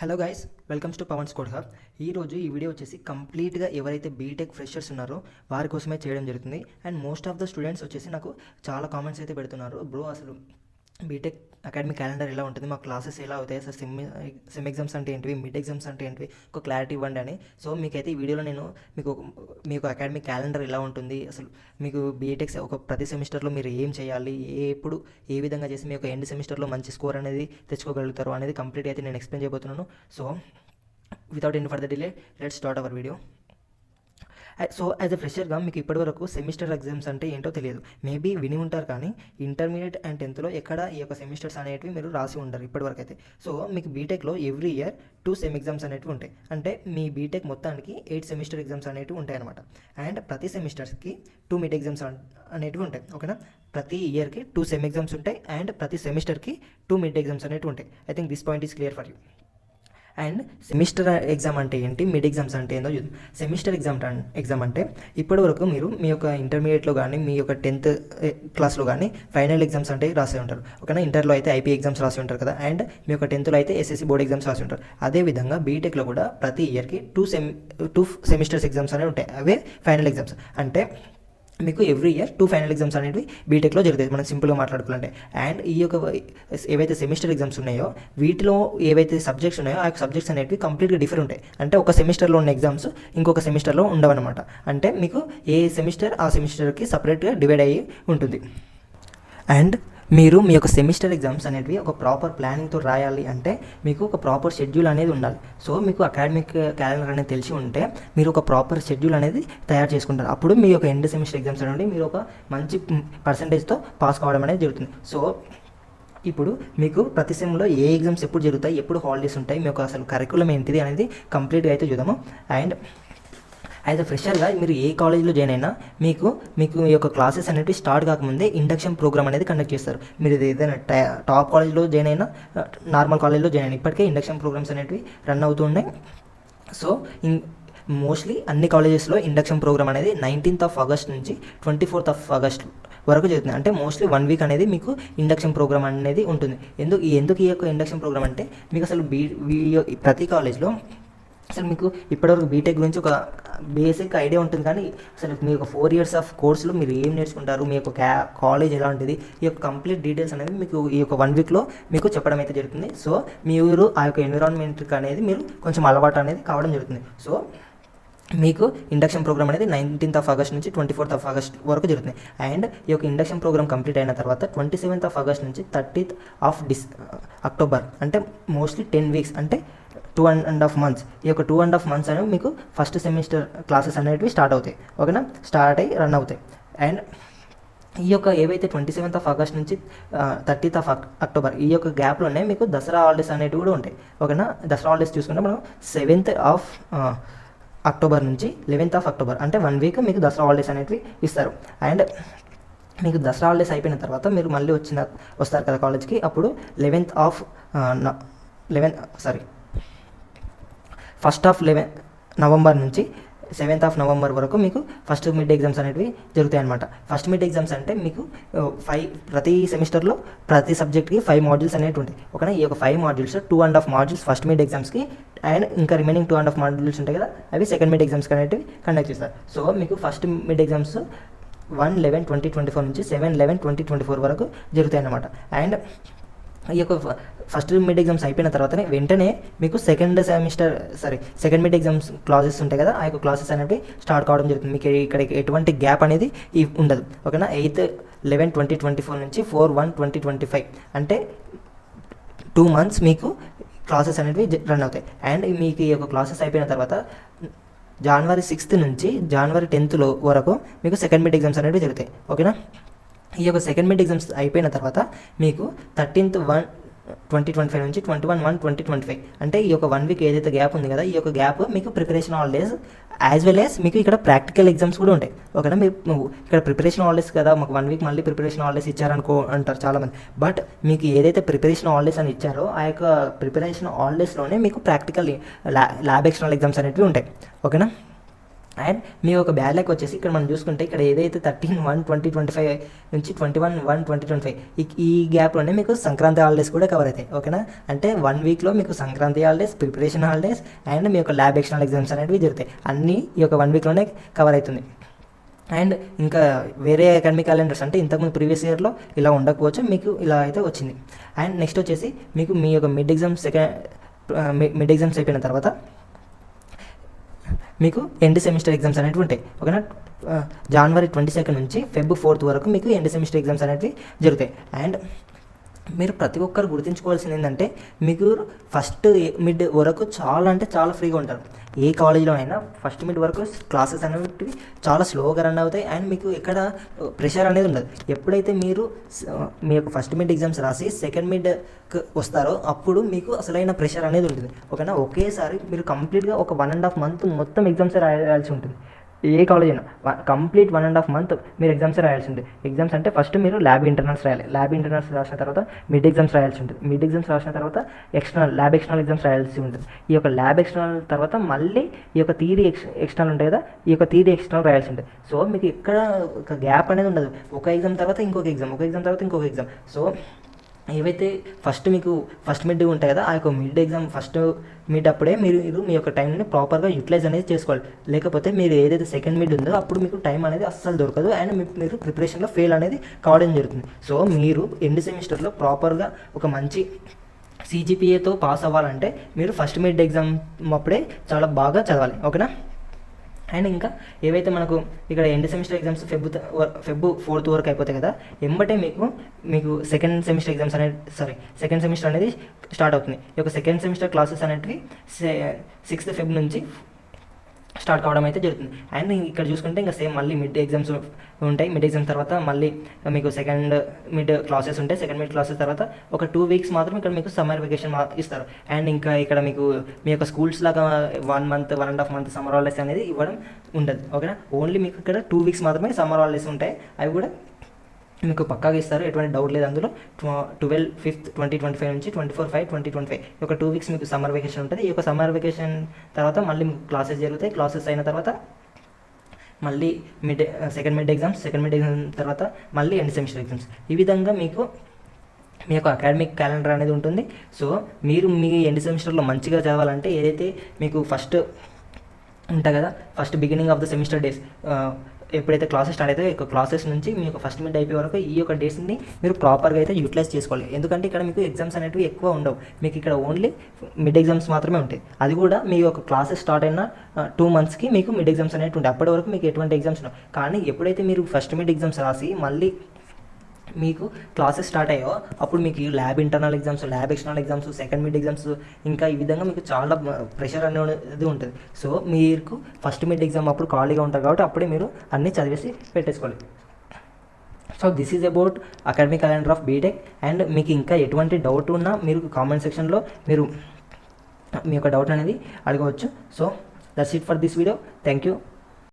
Hello guys, welcomes to Pavan's code hub. ఈరోజు ఈ video వచ్చేసి కంప్లీట్గా ఎవరైతే బీటెక్ ఫ్రెషర్స్ ఉన్నారో వారి కోసమే చేయడం జరుగుతుంది. And most of the students వచ్చేసి నాకు చాలా కామెంట్స్ అయితే పెడుతున్నారు. బ్రో, అసలు బీటెక్ అకాడమిక్ క్యాలెండర్ ఎలా ఉంటుంది, మా క్లాసెస్ ఎలా అవుతాయి, అసలు సెమ్ ఎగ్జామ్స్ అంటే ఏంటివి, మిడ్ ఎగ్జామ్స్ అంటే ఏంటివి, ఒక క్లారిటీ ఇవ్వండి అని. సో మీకైతే ఈ వీడియోలో నేను మీకు అకాడమిక్ క్యాలెండర్ ఎలా ఉంటుంది, అసలు మీకు బీటెక్ ఒక ప్రతి సెమిస్టర్లో మీరు ఏం చేయాలి, ఎప్పుడు ఏ విధంగా చేసి మీ యొక్క ఎండ్ సెమిస్టర్లో మంచి స్కోర్ అనేది తెచ్చుకోగలుగుతారు అనేది కంప్లీట్ అయితే నేను ఎక్స్ప్లెయిన్ చేయబోతున్నాను. So without any further delay, let's start our video. So as a ఫ్రెషర్గా మీకు ఇప్పటివరకు సెమిస్టర్ ఎగ్జామ్స్ అంటే ఏంటో తెలియదు. మేబీ విని ఉంటారు, కానీ ఇంటర్మీడియట్ అండ్ 10th ఎక్కడ ఈ యొక్క సెమిస్టర్స్ అనేటివి మీరు రాసి ఉంటారు ఇప్పటివరకు అయితే. సో మీకు బీటెక్లో ఎవ్రీ ఇయర్ 2 సెమ్ ఎగ్జామ్స్ అనేవి ఉంటాయి. అంటే మీ బీటెక్ మొత్తానికి 8 సెమిస్టర్ ఎగ్జామ్స్ అనేవి ఉంటాయి అనమాట. అండ్ ప్రతి సెమిస్టర్స్కి 2 మిడ్ ఎగ్జామ్స్ అనేవి ఉంటాయి. ఓకేనా, ప్రతి ఇయర్కి 2 సెమ్ ఎగ్జామ్స్ ఉంటాయి అండ్ ప్రతి సెమిస్టర్కి 2 మిడ్ ఎగ్జామ్స్ అనేవి ఉంటాయి. I think this point is clear for you. And semester exam అంటే ఏంటి, మిడ్ ఎగ్జామ్స్ అంటే ఏందో చూద్దాం. సెమిస్టర్ ఎగ్జామ్ అంటే ఇప్పటి వరకు మీరు మీ యొక్క ఇంటర్మీడియట్లో కానీ మీ యొక్క 10th క్లాస్లో కానీ ఫైనల్ ఎగ్జామ్స్ అంటే రాసి ఉంటారు. ఓకేనా, ఇంటర్లో అయితే ఐపీ ఎగ్జామ్స్ రాసి ఉంటారు కదా, అండ్ మీ యొక్క 10thలో అయితే ఎస్ఎస్సి బోర్డ్ ఎగ్జామ్స్ రాసి ఉంటారు. అదేవిధంగా బీటెక్లో కూడా ప్రతి ఇయర్కి 2 సెమిస్టర్స్ ఎగ్జామ్స్ అనేవి ఉంటాయి. అవే ఫైనల్ ఎగ్జామ్స్. అంటే మీకు ఎవ్రీ ఇయర్ 2 ఫైనల్ ఎగ్జామ్స్ అనేవి బీటెక్లో జరుగుతాయి, మనం సింపుల్గా మాట్లాడుకోవాలంటే. అండ్ ఈ యొక్క ఏవైతే సెమిస్టర్ ఎగ్జామ్స్ ఉన్నాయో వీటిలో ఏవైతే సబ్జెక్ట్స్ ఉన్నాయో ఆ సబ్జెక్ట్స్ అనేవి కంప్లీట్గా డిఫరెంట్ ఉంటాయి. అంటే ఒక సెమిస్టర్లో ఉన్న ఎగ్జామ్స్ ఇంకొక సెమిస్టర్లో ఉండవన్నమాట. అంటే మీకు ఏ సెమిస్టర్ ఆ సెమిస్టర్కి సపరేట్గా డివైడ్ అయ్యి ఉంటుంది. అండ్ మీరు మీ యొక్క సెమిస్టర్ ఎగ్జామ్స్ అనేవి ఒక ప్రాపర్ ప్లానింగ్తో రాయాలి అంటే మీకు ఒక ప్రాపర్ షెడ్యూల్ అనేది ఉండాలి. సో మీకు అకాడమిక్ క్యాలెండర్ అనేది తెలిసి ఉంటే మీరు ఒక ప్రాపర్ షెడ్యూల్ అనేది తయారు చేసుకుంటారు. అప్పుడు మీ యొక్క ఎండ్ సెమిస్టర్ ఎగ్జామ్స్ అనేవి మీరు ఒక మంచి పర్సంటేజ్తో పాస్ కావడం అనేది జరుగుతుంది. సో ఇప్పుడు మీకు ప్రతి సెమ్లో ఏ ఎగ్జామ్స్ ఎప్పుడు జరుగుతాయి, ఎప్పుడు హాలిడేస్ ఉంటాయి, మీకు అసలు కరికులం ఏంటిది అనేది కంప్లీట్గా అయితే చూద్దాము. అండ్ యాజ్ అ ఫ్రెషర్గా మీరు ఏ కాలేజ్లో జాయిన్ అయినా మీకు ఈ యొక్క క్లాసెస్ అనేవి స్టార్ట్ కాకముందే ఇండక్షన్ ప్రోగ్రామ్ అనేది కండక్ట్ చేస్తారు. మీరు ఏదైనా టాప్ కాలేజ్లో జాయిన్ అయినా, నార్మల్ కాలేజ్లో జాయిన్ అయినా, ఇప్పటికే ఇండక్షన్ ప్రోగ్రామ్స్ అనేవి రన్ అవుతున్నాయి. సో మోస్ట్లీ అన్ని కాలేజెస్లో ఇండక్షన్ ప్రోగ్రామ్ అనేది 19th ఆగస్ట్ నుంచి 24th ఆగస్ట్ వరకు జరుగుతుంది. అంటే మోస్ట్లీ 1 వీక్ అనేది మీకు ఇండక్షన్ ప్రోగ్రామ్ అనేది ఉంటుంది. ఎందుకు ఈ యొక్క ఇండక్షన్ ప్రోగ్రామ్ అంటే మీకు అసలు ప్రతి కాలేజ్లో అసలు మీకు ఇప్పటివరకు బీటెక్ గురించి ఒక బేసిక్ ఐడియా ఉంటుంది, కానీ అసలు మీ యొక్క 4 years ఆఫ్ కోర్సులో మీరు ఏం నేర్చుకుంటారు, మీ యొక్క కాలేజ్ ఎలా ఉంటుంది, ఈ యొక్క కంప్లీట్ డీటెయిల్స్ అనేది మీకు ఈ యొక్క 1 వీక్లో మీకు చెప్పడం అయితే జరుగుతుంది. సో మీరు ఆ యొక్క ఎన్విరాన్మెంట్కి అనేది మీరు కొంచెం అలవాటు అనేది కావడం జరుగుతుంది. సో మీకు ఇండక్షన్ ప్రోగ్రామ్ అనేది 19th ఆగస్ట్ నుంచి 24th ఆగస్ట్ వరకు జరుగుతుంది. అండ్ ఈ యొక్క ఇండక్షన్ ప్రోగ్రామ్ కంప్లీట్ అయిన తర్వాత 27th ఆగస్ట్ నుంచి 30th అక్టోబర్ అంటే మోస్ట్లీ 10 weeks అంటే 2.5 months. ఈ యొక్క 2.5 months అనేవి మీకు ఫస్ట్ సెమిస్టర్ క్లాసెస్ అనేవి స్టార్ట్ అవుతాయి. ఓకేనా, స్టార్ట్ అయ్యి రన్ అవుతాయి. అండ్ ఈ యొక్క ఏవైతే 27th ఆగస్ట్ నుంచి 30th అక్టోబర్ ఈ యొక్క గ్యాప్లోనే మీకు దసరా హాలిడేస్ అనేవి కూడా ఉంటాయి. ఓకేనా, దసరా హాలిడేస్ చూసుకుంటే మనం 7th అక్టోబర్ నుంచి 11th అక్టోబర్ అంటే 1 వీక్ మీకు దసరా హాలిడేస్ అనేవి ఇస్తారు. అండ్ మీకు దసరా హాలిడేస్ అయిపోయిన తర్వాత మీరు మళ్ళీ వస్తారు కదా కాలేజ్కి. అప్పుడు 1st నవంబర్ నుంచి 7th నవంబర్ వరకు మీకు ఫస్ట్ మిడ్ ఎగ్జామ్స్ అనేవి జరుగుతాయి అనమాట. ఫస్ట్ మిడ్ ఎగ్జామ్స్ అంటే మీకు 5 ప్రతి సెమిస్టర్లో ప్రతి సబ్జెక్ట్కి 5 modules అనేవి ఉంటాయి. ఓకేనా, ఈ యొక్క 5 modules 2.5 modules ఫస్ట్ మిడ్ ఎగ్జామ్స్కి అండ్ ఇంకా రిమైనింగ్ 2.5 modules ఉంటాయి కదా, అవి సెకండ్ మిడ్ ఎగ్జామ్స్కి అనేవి కండక్ట్ చేస్తారు. సో మీకు ఫస్ట్ మిడ్ ఎగ్జామ్స్ 1/11/2024 నుంచి 7/11/2024 వరకు జరుగుతాయి అన్నమాట. అండ్ ఈ యొక్క ఫస్ట్ మిడ్ ఎగ్జామ్స్ అయిపోయిన తర్వాతనే వెంటనే మీకు సెకండ్ మిడ్ ఎగ్జామ్స్ క్లాసెస్ ఉంటాయి కదా, ఆ యొక్క క్లాసెస్ అనేవి స్టార్ట్ కావడం జరుగుతుంది. మీకు ఇక్కడ ఎటువంటి గ్యాప్ అనేది ఉండదు. ఓకేనా, 8/11/2024 నుంచి 4/1/2025 అంటే 2 months మీకు క్లాసెస్ అనేవి రన్ అవుతాయి. అండ్ మీకు ఈ యొక్క క్లాసెస్ అయిపోయిన తర్వాత January 6th నుంచి January 10th వరకు మీకు సెకండ్ మిడ్ ఎగ్జామ్స్ అనేవి జరుగుతాయి. ఓకేనా, ఈ యొక్క సెకండ్ మిడ్ ఎగ్జామ్స్ అయిపోయిన తర్వాత మీకు 13/1/2025 నుంచి 21/1/2025 అంటే ఈ యొక్క 1 వీక్ ఏదైతే గ్యాప్ ఉంది కదా, ఈ యొక్క గ్యాప్ మీకు preparation holidays as well as మీకు ఇక్కడ ప్రాక్టికల్ ఎగ్జామ్స్ కూడా ఉంటాయి. ఓకేనా, నువ్వు ఇక్కడ ప్రిపరేషన్ హాలిడేస్ కదా, మాకు 1 వీక్ మళ్ళీ ప్రిపరేషన్ హాలిడేస్ అంటారు చాలామంది. బట్ మీకు ఏదైతే ప్రిపరేషన్ హాలిడేస్ అని ఇచ్చారో ఆ యొక్క ప్రిపరేషన్ హాలిడేస్లోనే మీకు ప్రాక్టికల్ ల్యాబ్ ఎక్స్టర్నల్ ఎగ్జామ్స్ అనేవి ఉంటాయి. ఓకేనా, అండ్ మీ యొక్క బ్యాడ్ లక్ వచ్చేసి ఇక్కడ మనం చూసుకుంటే ఇక్కడ ఏదైతే 13/1/2025 నుంచి 21/1/2025 ఈ గ్యాప్లోనే మీకు సంక్రాంతి హాలిడేస్ కూడా కవర్ అవుతాయి. ఓకేనా, అంటే 1 వీక్లో మీకు Sankranti holidays, preparation holidays and మీ యొక్క ల్యాబ్ ఎక్స్టర్నల్ ఎగ్జామ్స్ అనేవి జరుగుతాయి. అన్నీ ఈ యొక్క 1 వీక్లోనే కవర్ అవుతుంది. అండ్ ఇంకా వేరే అకాడమిక్ క్యాలెండర్స్ అంటే ఇంతకుముందు ప్రీవియస్ ఇయర్లో ఇలా ఉండకపోవచ్చు, మీకు ఇలా అయితే వచ్చింది. అండ్ నెక్స్ట్ వచ్చేసి మీకు మీ యొక్క మిడ్ ఎగ్జామ్స్ అయిపోయిన తర్వాత మీకు ఎండ్ సెమిస్టర్ ఎగ్జామ్స్ అనేవి ఉంటాయి. ఓకేనా, January 22 నుంచి February 4 వరకు మీకు ఎండ్ సెమిస్టర్ ఎగ్జామ్స్ అనేవి జరుగుతాయి. అండ్ మీరు ప్రతి ఒక్కరు గుర్తుంచుకోవాల్సింది ఏంటంటే మీకు ఫస్ట్ మిడ్ వరకు చాలా అంటే చాలా ఫ్రీగా ఉంటారు. ఏ కాలేజీలో అయినా ఫస్ట్ మిడ్ వరకు క్లాసెస్ అనేవి చాలా స్లోగా రన్ అవుతాయి. అండ్ మీకు ఎక్కడ ప్రెషర్ అనేది ఉండదు. ఎప్పుడైతే మీరు మీ యొక్క ఫస్ట్ మిడ్ ఎగ్జామ్స్ రాసి సెకండ్ మిడ్ వస్తారో అప్పుడు మీకు అసలైన ప్రెషర్ అనేది ఉంటుంది. ఓకేనా, ఒకేసారి మీరు కంప్లీట్గా ఒక 1.5 month మొత్తం ఎగ్జామ్స్ రాయాల్సి ఉంటుంది. ఏ కాలేజ్ అయినా కంప్లీట్ 1.5 month మీరు ఎగ్జామ్స్ రాయాల్సి ఉంటుంది. ఎగ్జామ్స్ అంటే ఫస్ట్ మీరు ల్యాబ్ ఇంటర్నల్స్ రాయాలి. ల్యాబ్ ఇంటర్నల్స్ రాసిన తర్వాత మిడ్ ఎగ్జామ్స్ రాయాల్సి ఉంటుంది. మిడ్ ఎగ్జామ్స్ రాసిన తర్వాత ల్యాబ్ ఎక్స్టర్నల్ ఎగ్జామ్స్ రాయాల్సి ఉంటుంది. ఈ యొక్క ల్యాబ్ ఎక్స్టర్నల్ తర్వాత మళ్ళీ ఈ యొక్క థియరీ ఎక్స్టర్నల్ ఉంటాయి కదా, ఈ యొక్క థియరీ ఎక్స్టర్నల్ రాయాల్సి ఉంటుంది. సో మీకు ఎక్కడ ఒక గ్యాప్ అనేది ఉండదు. ఒక ఎగ్జామ్ తర్వాత ఇంకొక ఎగ్జామ్, ఒక ఎగ్జామ్ తర్వాత ఇంకొక ఎగ్జామ్. సో ఏవైతే మీకు ఫస్ట్ మిడ్ ఉంటాయి కదా, ఆ యొక్క మిడ్ ఎగ్జామ్ ఫస్ట్ మిడ్ అప్పుడే మీరు మీ యొక్క టైంని ప్రాపర్గా యూటిలైజ్ అనేది చేసుకోవాలి. లేకపోతే మీరు ఏదైతే సెకండ్ మిడ్ ఉందో అప్పుడు మీకు టైం అనేది అస్సలు దొరకదు. అండ్ మీరు ప్రిపరేషన్లో ఫెయిల్ అనేది కావడం జరుగుతుంది. సో మీరు ఎండ్ సెమిస్టర్లో ప్రాపర్గా ఒక మంచి CGPAతో పాస్ అవ్వాలంటే మీరు ఫస్ట్ మిడ్ ఎగ్జామ్ అప్పుడే చాలా బాగా చదవాలి. ఓకేనా, అండ్ ఇంకా ఏవైతే మనకు ఇక్కడ ఎండ్ సెమిస్టర్ ఎగ్జామ్స్ February 4 వరకు అయిపోతాయి కదా, ఎంబటే మీకు సెకండ్ సెమిస్టర్ అనేది స్టార్ట్ అవుతుంది. ఈ యొక్క సెకండ్ సెమిస్టర్ క్లాసెస్ అనేటివి 6th February నుంచి స్టార్ట్ కావడం అయితే జరుగుతుంది. అండ్ ఇక్కడ చూసుకుంటే ఇంకా సేమ్ మళ్ళీ మిడ్ ఎగ్జామ్స్ ఉంటాయి. మిడ్ ఎగ్జామ్స్ తర్వాత మళ్ళీ మీకు సెకండ్ మిడ్ క్లాసెస్ ఉంటాయి. సెకండ్ మిడ్ క్లాసెస్ తర్వాత ఒక 2 weeks మాత్రం ఇక్కడ మీకు సమ్మర్ వెకేషన్ ఇస్తారు. అండ్ ఇంకా ఇక్కడ మీకు మీ యొక్క స్కూల్స్ లాగా 1.5 month సమ్మర్ హాలిడేస్ అనేది ఇవ్వడం ఉండదు. ఓకేనా, ఓన్లీ మీకు ఇక్కడ 2 weeks మాత్రమే సమ్మర్ హాలిడేస్ ఉంటాయి. అవి కూడా మీకు పక్కాగా ఇస్తారు, ఎటువంటి డౌట్ లేదు అందులో. 12/5/2025 నుంచి 24/5/2025 ఒక 2 weeks మీకు సమ్మర్ వెకేషన్ ఉంటుంది. ఈ యొక్క సమ్మర్ వెకేషన్ తర్వాత మళ్ళీ మీకు క్లాసెస్ జరుగుతాయి. క్లాసెస్ అయిన తర్వాత మళ్ళీ సెకండ్ మిడ్ ఎగ్జామ్స్ తర్వాత మళ్ళీ ఎండ్ సెమిస్టర్ ఎగ్జామ్స్. ఈ విధంగా మీకు మీ యొక్క అకాడమిక్ క్యాలెండర్ అనేది ఉంటుంది. సో మీరు మీ ఎండ్ సెమిస్టర్లో మంచిగా చదవాలంటే ఏదైతే మీకు ఫస్ట్ ఉంటాయి కదా, first beginning of the semester days ఎప్పుడైతే క్లాసెస్ స్టార్ట్ అవుతాయో ఈ క్లాసెస్ నుంచి మీ యొక్క ఫస్ట్ మిడ్ అయిపోయే వరకు ఈ యొక్క డేస్ని మీరు ప్రాపర్గా అయితే యూటిలైజ్ చేసుకోవాలి. ఎందుకంటే ఇక్కడ మీకు ఎగ్జామ్స్ అనేవి ఎక్కువ ఉండవు. మీకు ఇక్కడ ఓన్లీ మిడ్ ఎగ్జామ్స్ మాత్రమే ఉంటాయి. అది కూడా మీ యొక్క క్లాసెస్ స్టార్ట్ అయిన 2 monthsకి మీకు మిడ్ ఎగ్జామ్స్ అనేవి ఉంటాయి. అప్పటి వరకు మీకు ఎటువంటి ఎగ్జామ్స్ ఉండవు. కానీ ఎప్పుడైతే మీరు ఫస్ట్ మిడ్ ఎగ్జామ్స్ రాసి మళ్ళీ మీకు క్లాసెస్ స్టార్ట్ అయ్యో అప్పుడు మీకు lab internal exams, lab external exams, second mid exams, ఇంకా ఈ విధంగా మీకు చాలా ప్రెషర్ అనేది ఉంటుంది. సో మీకు ఫస్ట్ మిడ్ ఎగ్జామ్ అప్పుడు ఖాళీగా ఉంటారు కాబట్టి అప్పుడే మీరు అన్నీ చదివేసి పెట్టేసుకోవాలి. So this is about academic calendar of BTech. And మీకు ఇంకా ఎటువంటి డౌట్ ఉన్నా మీరు కామెంట్ సెక్షన్లో మీరు మీ యొక్క డౌట్ అనేది అడగవచ్చు. So that's it for this video. Thank you.